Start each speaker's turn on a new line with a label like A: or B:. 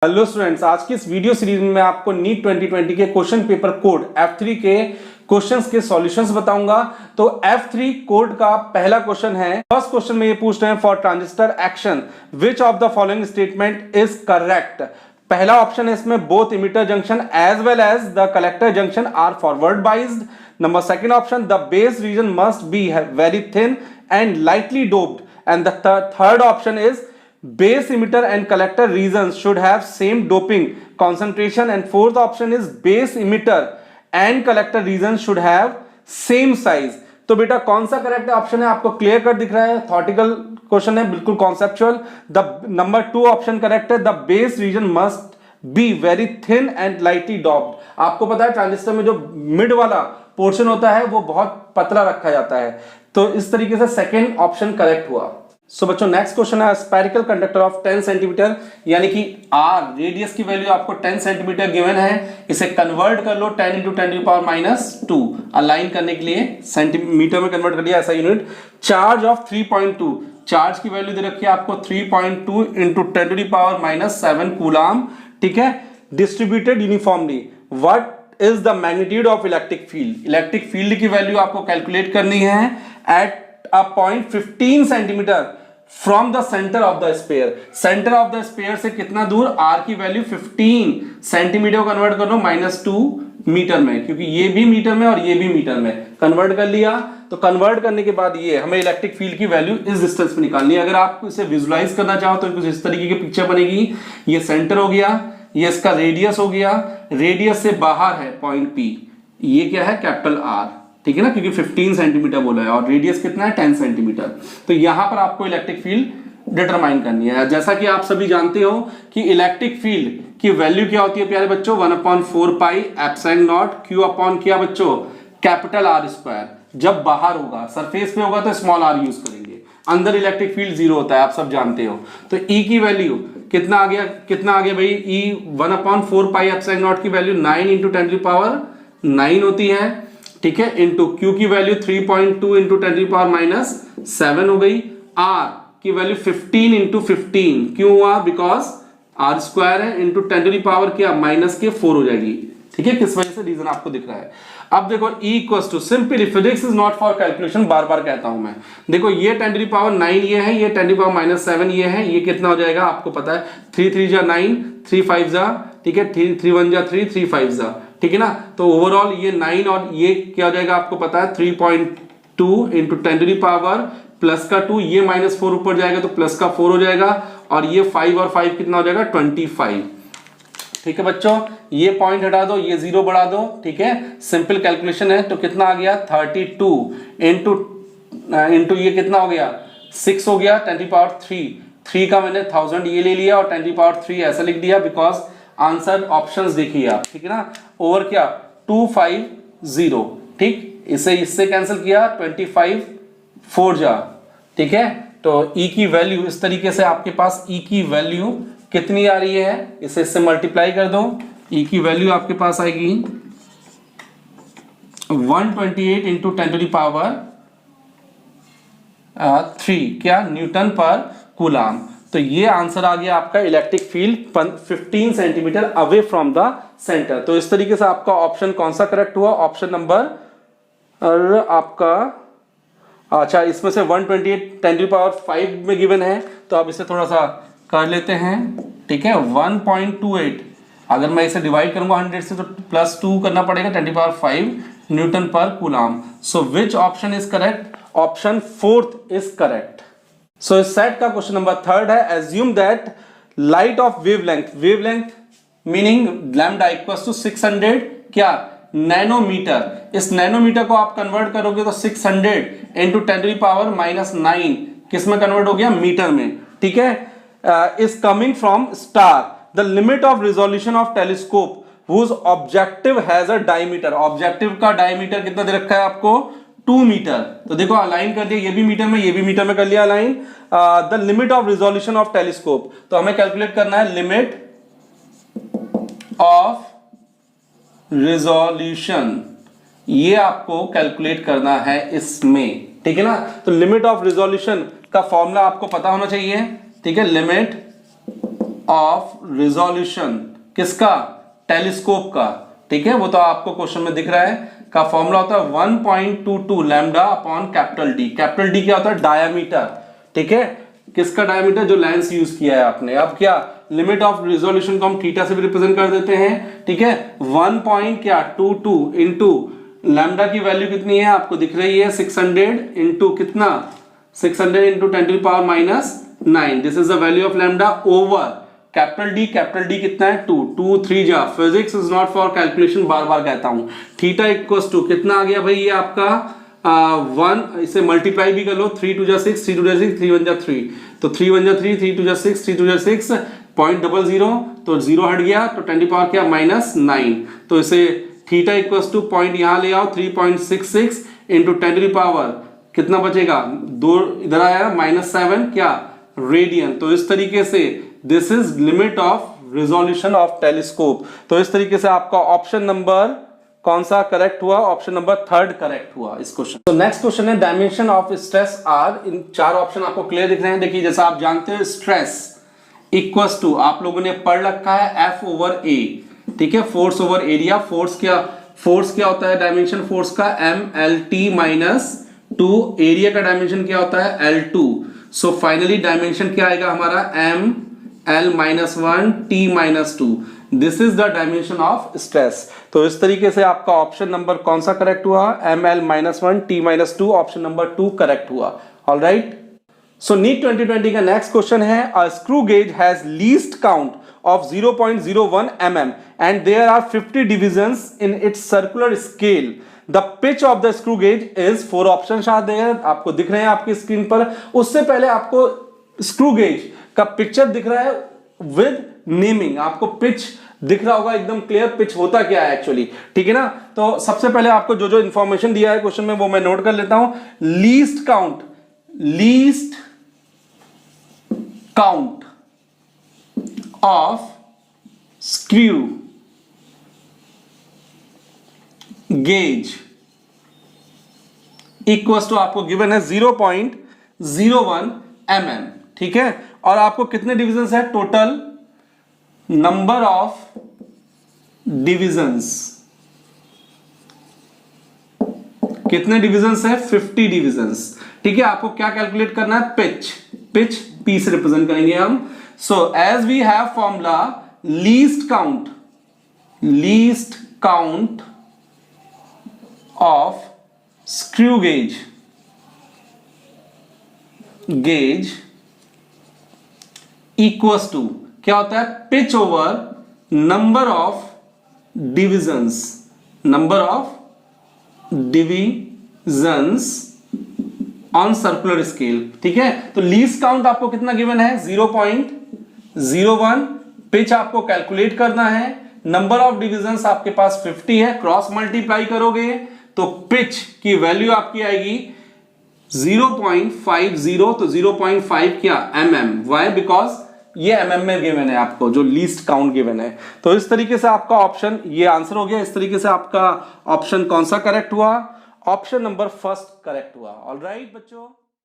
A: Hello students, आज की इस वीडियो सीरीज में मैं आपको नीट 2020 के क्वेश्चन पेपर कोड F3 के क्वेश्चंस के सॉल्यूशंस बताऊंगा। तो F3 कोड का पहला क्वेश्चन है, फर्स्ट क्वेश्चन में ये पूछ रहे हैं for transistor action which of the following statement is correct. पहला ऑप्शन है इसमें both emitter junction as well as the collector junction are forward biased. Number second option, the base region must be very thin and lightly doped. And the third option is base emitter and collector regions should have same doping concentration, and fourth option is base emitter and collector regions should have same size। तो बेटा कौन सा correct option है आपको clear cut दिख रहा है, थॉटिकल question है, बिल्कुल conceptual. The number 2 option correct है, the base region must be very thin and lightly doped. आपको पता है ट्रांजिस्टर में जो मिड वाला पोर्शन होता है वो बहुत पतला रखा जाता है, तो इस तरीके से सेकेंड ऑप्शन करेक्ट हुआ। सो बच्चों नेक्स्ट क्वेश्चन है, स्पेरिकल कंडक्टर ऑफ 10 सेंटीमीटर यानी कि आर रेडियस की वैल्यू आपको 10 सेंटीमीटर गिवन है, इसे कन्वर्ट कर लो 10 इंटू 10⁻⁻2 अलाइन करने के लिए सेंटीमीटर में कन्वर्ट कर दिया ऐसा यूनिट। चार्ज ऑफ 3.2, चार्ज की वैल्यू दे रखी है आपको 3.2 इंटू 10⁻⁷ कूलाम, ठीक है, distributed uniformly. What is the magnitude of electric field, electric field की वैल्यू आपको कैलकुलेट करनी है at a point 15 centimetre from the centre of the sphere. Centre of the sphere से कितना दूर, आर की वैल्यू 15 सेंटीमीटर को कन्वर्ट कर लो -2 मीटर में, क्योंकि ये भी मीटर में और ये भी मीटर में कन्वर्ट कर लिया। तो कन्वर्ट करने के बाद ये हमें इलेक्ट्रिक फील्ड की वैल्यू इस डिस्टेंस पे निकालनी है। अगर आप इसे विजुलाइज करना चाहो तो कुछ इस तरीके की पिक्चर बनेगी। ये सेंटर हो गया, ये इसका रेडियस हो गया, रेडियस से बाहर है पॉइंट P, ये क्या है कैपिटल R, ठीक है ना, क्योंकि 15 सेंटीमीटर बोला है और रेडियस कितना है 10 सेंटीमीटर। तो यहां पर आपको इलेक्ट्रिक फील्ड डिटरमाइन करनी है। जैसा कि आप सभी जानते हो कि इलेक्ट्रिक फील्ड की वैल्यू क्या होती है प्यारे बच्चों, 1/4 pi epsilon not Q upon क्या बच्चों, कैपिटल R स्क्वायर। जब बाहर होगा सरफेस पे होगा तो स्मॉल r यूज करेंगे, अंदर इलेक्ट्रिक फील्ड 0 होता है, आप सब जानते हो। तो E की वैल्यू कितना आ गया, कितना आ गया भाई, E 1/4 पाई एप्सिलॉन नॉट की वैल्यू 9 इंटू 10⁻9 होती है, ठीक है, इंटू Q की वैल्यू 3.2 इंटू 10⁻⁷ हो गई, R की वैल्यू 15 इंटू 15, क्यों हुआ, बिकॉज R स्क्वायर है, इंटू 10 क्या -4 हो जाएगी, ठीक है, किस वजह से रीजन आपको दिख रहा है। अब देखो E equals to simply physics is not for calculation, बार बार कहता हूं मैं। देखो ये 10⁻9 ये है, ये 10⁻⁷ ये है, ये कितना हो जाएगा आपको पता है, 3 3 जा 9, 3 5 जा, ठीक है, 3 1 जा 3, 3 5 जा, ठीक है ना। तो ओवरऑल ये 9 और ये क्या हो जाएगा आपको पता है 3.2 इंटू 10 प्लस का 2, ये -4 ऊपर जाएगा तो प्लस का 4 हो जाएगा, और ये 5 और 5 कितना हो जाएगा 25, ठीक है बच्चों। ये पॉइंट हटा दो, ये 0 बढ़ा दो, ठीक है, सिंपल कैलकुलेशन है। तो कितना आ गया 32 इंटू ये कितना हो गया 6 हो गया 10⁻3 का मैंने 1000 ये ले लिया और 10⁻3 ऐसा लिख दिया, बिकॉज आंसर ऑप्शंस देखिए आप, ठीक है ना, ओवर क्या 250, ठीक, इसे इससे कैंसिल किया 25 4 जा, ठीक है। तो E की वैल्यू इस तरीके से आपके पास E की वैल्यू कितनी आ रही है, इसे इससे मल्टीप्लाई कर दो, E की वैल्यू आपके पास आएगी 128 इंटू 10⁻3 क्या न्यूटन पर कूलाम। तो ये आंसर आ गया आपका electric field 15 centimetre away from the centre. तो इस तरीके से आपका ऑप्शन कौन सा करेक्ट हुआ, ऑप्शन नंबर आपका, अच्छा इसमें से 128 10⁵ में गिवन है, तो अब इसे थोड़ा सा कर लेते हैं, ठीक है, 1.28 अगर मैं इसे डिवाइड करूंगा 100 से तो +2 करना पड़ेगा 10⁵ newton per coulomb. So which option is correct, option 4th is correct. So इस सेट का क्वेश्चन नंबर 3rd है, assume that light of wavelength meaning lambda equals to 600 क्या नैनोमीटर। इस नैनोमीटर को आप कन्वर्ट करोगे तो 600 इंटू 10⁻⁹ किस में कन्वर्ट हो गया, मीटर में, ठीक है। Is coming from star, the limit of resolution of telescope whose objective has a diameter, objective का डायमीटर कितना दे रखा है आपको 2 मीटर। तो देखो अलाइन कर दिया, ये भी मीटर में, ये भी मीटर में कर लिया align. The limit of resolution of telescope, तो हमें कैलकुलेट करना है लिमिट ऑफ रिजोल्यूशन, ये आपको कैलकुलेट करना है इसमें, ठीक है ना। तो लिमिट ऑफ रिजोल्यूशन का फॉर्मूला आपको पता होना चाहिए, ठीक है, लिमिट ऑफ रिजोल्यूशन किसका, टेलीस्कोप का, ठीक है, वो तो आपको क्वेश्चन में दिख रहा है, का फॉर्मूला होता है 1.22 lambda upon capital D. Capital D क्या होता है, डायामीटर, ठीक है, किसका डायमीटर, जो लेंस यूज किया है आपने। अब क्या, लिमिट ऑफ रिजोल्यूशन को हम थीटा से भी रिप्रेजेंट कर देते हैं, ठीक है, 1.22 इंटू लैम्डा की वैल्यू कितनी है आपको दिख रही है 600 इंटू कितना, 600 into 10⁻⁹ this is the value of lambda over capital D कितना है 2 2 3 जा, physics is not for calculation, बार बार कहता हूं। थीटा इक्वल्स टू कितना आ गया भाई, ये आपका 1, इसे मल्टीप्लाई भी कर लो, 3 2 जा 6, 3 2 जा 6, 3 1 जा 3, तो 3 1 जा 3, 3 2 जा 6, 3 2 जा 6, 0.00 तो 0 हट गया, तो 10 की पावर क्या -9, तो इसे थीटा इक्वल्स टू पॉइंट यहां ले आओ 3.66 इंटू 10 की पावर कितना बचेगा, 2 इधर आया -7 क्या, रेडियन। तो इस तरीके से this is limit of resolution of telescope. तो इस तरीके से आपका ऑप्शन नंबर कौन सा करेक्ट हुआ, ऑप्शन नंबर 3 करेक्ट हुआ इस क्वेश्चन। तो नेक्स्ट क्वेश्चन है डायमेंशन ऑफ स्ट्रेस आर। इन 4 ऑप्शन आपको क्लियर दिख रहे हैं। देखिए जैसा आप जानते हैं स्ट्रेस इक्वल्स टू, आप लोगों ने पढ़ रखा है F ओवर A, ठीक है, फोर्स ओवर एरिया। फोर्स क्या होता है, डायमेंशन फोर्स का MLT-2, एरिया का डायमेंशन क्या होता है L2। सो फाइनली डायमेंशन क्या आएगा हमारा ML-1 T-2, this is the dimension of stress. तो इस तरीके से आपका ऑप्शन नंबर कौन सा करेक्ट हुआ, ML-1 T-2, option number 2 correct हुआ। ऑलराइट, सो नीट 2020 का नेक्स्ट क्वेश्चन है, a screw gauge has least count of 0.01 mm and there are 50 divisions in its circular scale. The pitch of the screw gauge is 4 options are there, आपको दिख रहे हैं आपकी screen पर। उससे पहले आपको स्क्रू गेज का पिक्चर दिख रहा है विद नेमिंग, आपको पिच दिख रहा होगा एकदम क्लियर, पिच होता क्या है एक्चुअली, ठीक है ना। तो सबसे पहले आपको जो जो इंफॉर्मेशन दिया है क्वेश्चन में वो मैं नोट कर लेता हूं। Least count of screw gauge equals to आपको गिवन है 0.01 mm, ठीक है, और आपको कितने डिविजन्स है, टोटल नंबर ऑफ डिविजन्स कितने डिविजन्स है, 50 डिविजन्स, ठीक है। आपको क्या कैलकुलेट करना है, पिच पी से रिप्रेजेंट करेंगे हम। So as we have formula least count of screw gauge equals to क्या होता है, pitch over number of divisions on circular scale, ठीक है। तो लीस्ट काउंट आपको कितना गिवन है, 0.01, पिच आपको कैलकुलेट करना है, नंबर ऑफ डिविजन्स आपके पास 50 है, क्रॉस मल्टीप्लाई करोगे तो पिच की वैल्यू आपकी आएगी 0.50, तो 0.5 क्या mm, वाई, बिकॉज ये mm में गिवन है आपको, जो लीस्ट काउंट गिवन है। तो इस तरीके से आपका ऑप्शन, ये आंसर हो गया। इस तरीके से आपका ऑप्शन कौन सा करेक्ट हुआ, ऑप्शन नंबर 1 करेक्ट हुआ। ऑलराइट बच्चों।